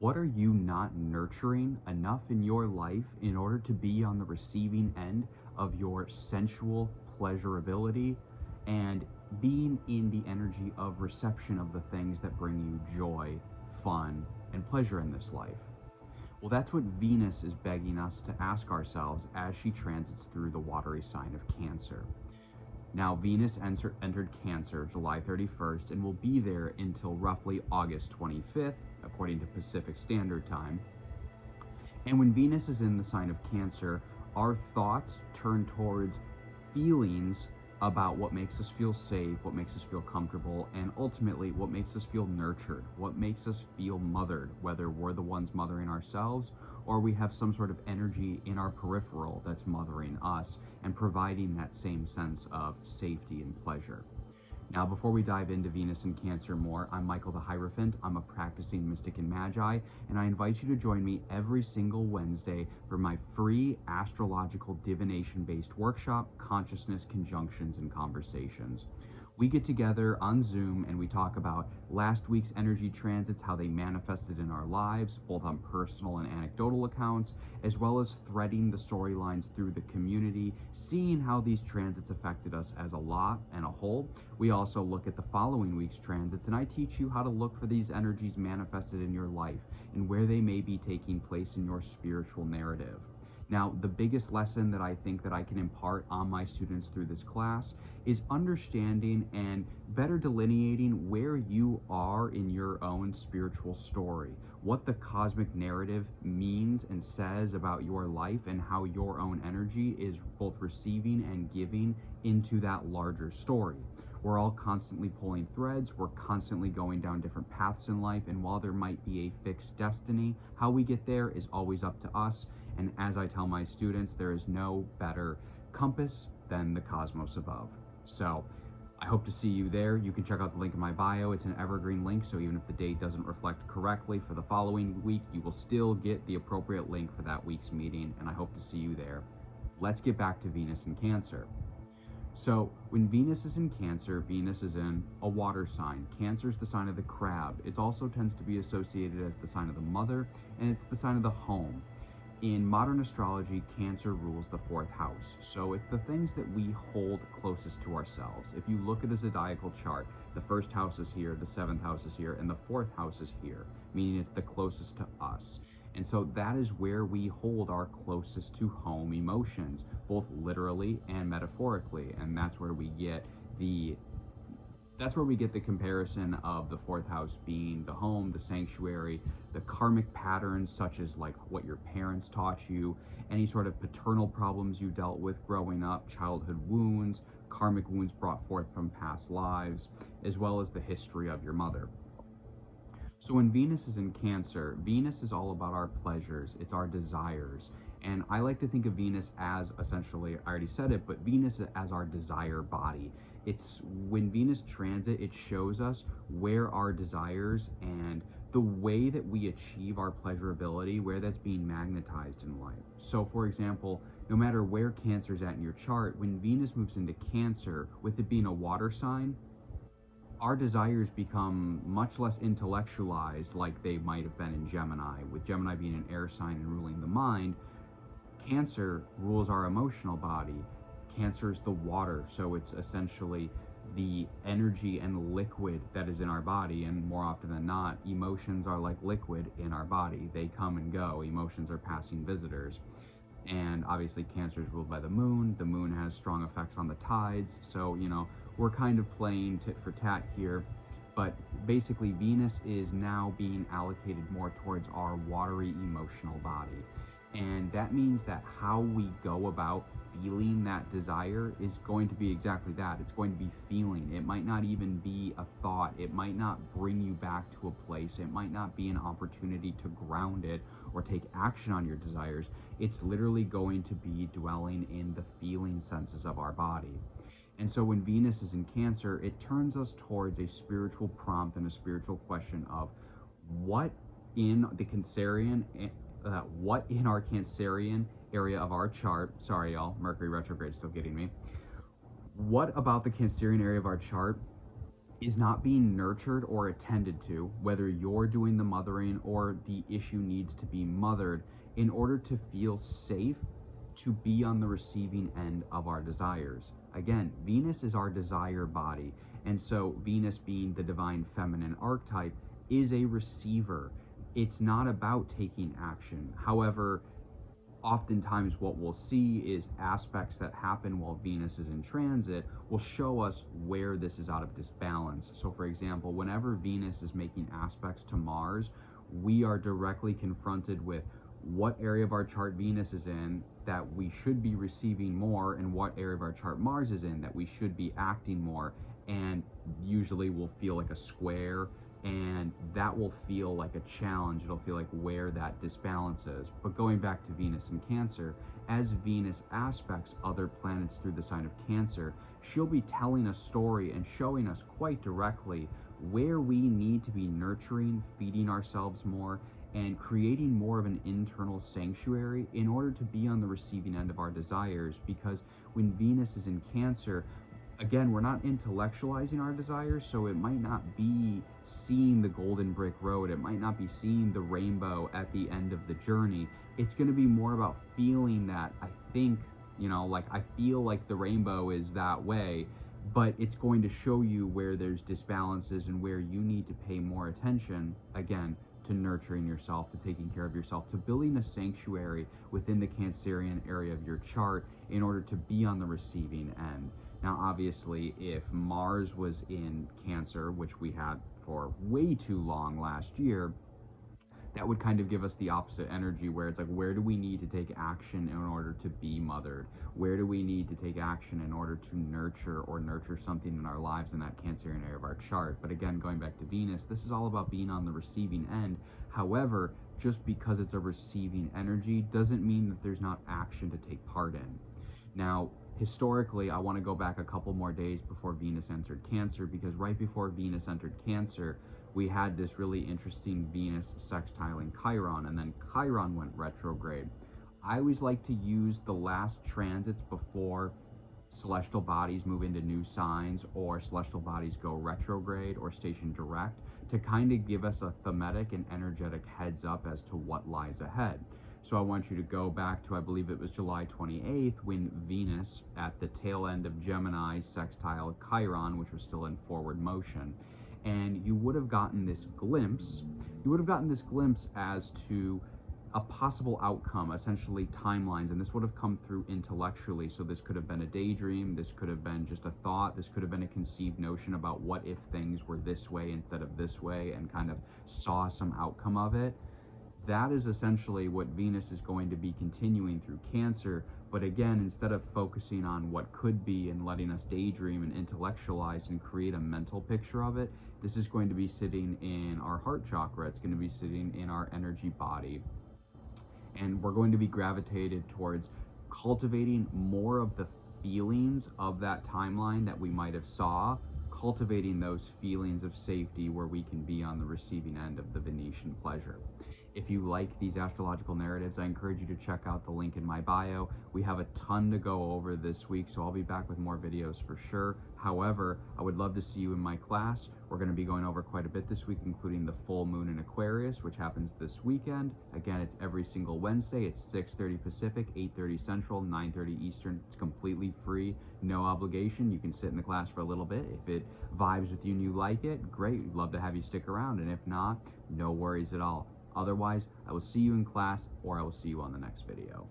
What are you not nurturing enough in your life in order to be on the receiving end of your sensual pleasurability and being in the energy of reception of the things that bring you joy, fun, and pleasure in this life? Well, that's what Venus is begging us to ask ourselves as she transits through the watery sign of Cancer. Now, Venus entered Cancer July 31st and will be there until roughly August 25th, according to Pacific Standard Time. And when Venus is in the sign of Cancer, our thoughts turn towards feelings about what makes us feel safe, what makes us feel comfortable, and ultimately what makes us feel nurtured, what makes us feel mothered, whether we're the ones mothering ourselves or we have some sort of energy in our peripheral that's mothering us and providing that same sense of safety and pleasure. Now, before we dive into Venus and Cancer more, I'm Michael the Hierophant. I'm a practicing mystic and magi, and I invite you to join me every single Wednesday for my free astrological divination-based workshop, Consciousness, Conjunctions, and Conversations. We get together on Zoom and we talk about last week's energy transits, how they manifested in our lives, both on personal and anecdotal accounts, as well as threading the storylines through the community, seeing how these transits affected us as a lot and a whole. We also look at the following week's transits, and I teach you how to look for these energies manifested in your life and where they may be taking place in your spiritual narrative. Now, the biggest lesson that I think that I can impart on my students through this class is understanding and better delineating where you are in your own spiritual story, what the cosmic narrative means and says about your life, and how your own energy is both receiving and giving into that larger story. We're all constantly pulling threads, we're constantly going down different paths in life, and while there might be a fixed destiny, how we get there is always up to us. And as I tell my students, there is no better compass than the cosmos above. So I hope to see you there. You can check out the link in my bio. It's an evergreen link, so even if the date doesn't reflect correctly for the following week, you will still get the appropriate link for that week's meeting, and I hope to see you there. Let's get back to Venus and Cancer. So when Venus is in Cancer, Venus is in a water sign. Cancer is the sign of the crab. It also tends to be associated as the sign of the mother, and it's the sign of the home. In modern astrology, Cancer rules the fourth house. So it's the things that we hold closest to ourselves. If you look at a zodiacal chart, the first house is here, the seventh house is here, and the fourth house is here, meaning it's the closest to us. And so that is where we hold our closest to home emotions, both literally and metaphorically. And that's where we get the comparison of the fourth house being the home, the sanctuary, the karmic patterns such as like what your parents taught you, any sort of paternal problems you dealt with growing up, childhood wounds, karmic wounds brought forth from past lives, as well as the history of your mother. So when Venus is in Cancer, Venus is all about our pleasures, it's our desires. And I like to think of Venus as essentially, I already said it, but Venus as our desire body. It's when Venus transit, it shows us where our desires and the way that we achieve our pleasurability, where that's being magnetized in life. So for example, no matter where Cancer's at in your chart, when Venus moves into Cancer, with it being a water sign, our desires become much less intellectualized like they might have been in Gemini. With Gemini being an air sign and ruling the mind, Cancer rules our emotional body. Cancer is the water, so it's essentially the energy and liquid that is in our body, and more often than not, emotions are like liquid in our body. They come and go. Emotions are passing visitors. And obviously Cancer is ruled by the moon. The moon has strong effects on the tides, so, you know, we're kind of playing tit for tat here. But basically Venus is now being allocated more towards our watery emotional body. And that means that how we go about feeling that desire is going to be exactly that. It's going to be feeling. It might not even be a thought. It might not bring you back to a place. It might not be an opportunity to ground it or take action on your desires. It's literally going to be dwelling in the feeling senses of our body. And so when Venus is in Cancer, it turns us towards a spiritual prompt and a spiritual question of what in our Cancerian area of our chart, sorry y'all, Mercury retrograde still getting me, what about the Cancerian area of our chart is not being nurtured or attended to, whether you're doing the mothering or the issue needs to be mothered, in order to feel safe to be on the receiving end of our desires. Again, Venus is our desire body. And so Venus, being the divine feminine archetype, is a receiver. It's not about taking action. However, oftentimes what we'll see is aspects that happen while Venus is in transit will show us where this is out of disbalance. So for example, whenever Venus is making aspects to Mars, we are directly confronted with what area of our chart Venus is in that we should be receiving more, and what area of our chart Mars is in that we should be acting more. And usually we'll feel like a square, and that will feel like a challenge. It'll feel like where that disbalance is. But going back to Venus in Cancer, as Venus aspects other planets through the sign of Cancer, she'll be telling a story and showing us quite directly where we need to be nurturing, feeding ourselves more, and creating more of an internal sanctuary in order to be on the receiving end of our desires. Because when Venus is in Cancer, again, we're not intellectualizing our desires, so it might not be seeing the golden brick road. It might not be seeing the rainbow at the end of the journey. It's going to be more about feeling that, I think, like I feel like the rainbow is that way, but it's going to show you where there's disbalances and where you need to pay more attention, again, to nurturing yourself, to taking care of yourself, to building a sanctuary within the Cancerian area of your chart in order to be on the receiving end. Now, obviously, if Mars was in Cancer, which we had for way too long last year, that would kind of give us the opposite energy, where it's like, where do we need to take action in order to be mothered? Where do we need to take action in order to nurture something in our lives in that Cancerian area of our chart? But again, going back to Venus, this is all about being on the receiving end. However, just because it's a receiving energy doesn't mean that there's not action to take part in. Now, historically, I want to go back a couple more days before Venus entered Cancer, because right before Venus entered Cancer, we had this really interesting Venus sextiling Chiron, and then Chiron went retrograde. I always like to use the last transits before celestial bodies move into new signs, or celestial bodies go retrograde or station direct, to kind of give us a thematic and energetic heads up as to what lies ahead. So I want you to go back to, I believe it was July 28th, when Venus, at the tail end of Gemini, sextile Chiron, which was still in forward motion. And you would have gotten this glimpse as to a possible outcome, essentially timelines, and this would have come through intellectually. So this could have been a daydream, this could have been just a thought, this could have been a conceived notion about what if things were this way instead of this way, and kind of saw some outcome of it. That is essentially what Venus is going to be continuing through Cancer. But again, instead of focusing on what could be and letting us daydream and intellectualize and create a mental picture of it, this is going to be sitting in our heart chakra. It's going to be sitting in our energy body. And we're going to be gravitated towards cultivating more of the feelings of that timeline that we might have saw, cultivating those feelings of safety where we can be on the receiving end of the Venetian pleasure. If you like these astrological narratives, I encourage you to check out the link in my bio. We have a ton to go over this week, so I'll be back with more videos for sure. However, I would love to see you in my class. We're going to be going over quite a bit this week, including the full moon in Aquarius, which happens this weekend. Again, it's every single Wednesday. It's 6:30 Pacific, 8:30 Central, 9:30 Eastern. It's completely free, no obligation. You can sit in the class for a little bit. If it vibes with you and you like it, great. We'd love to have you stick around. And if not, no worries at all. Otherwise, I will see you in class, or I will see you on the next video.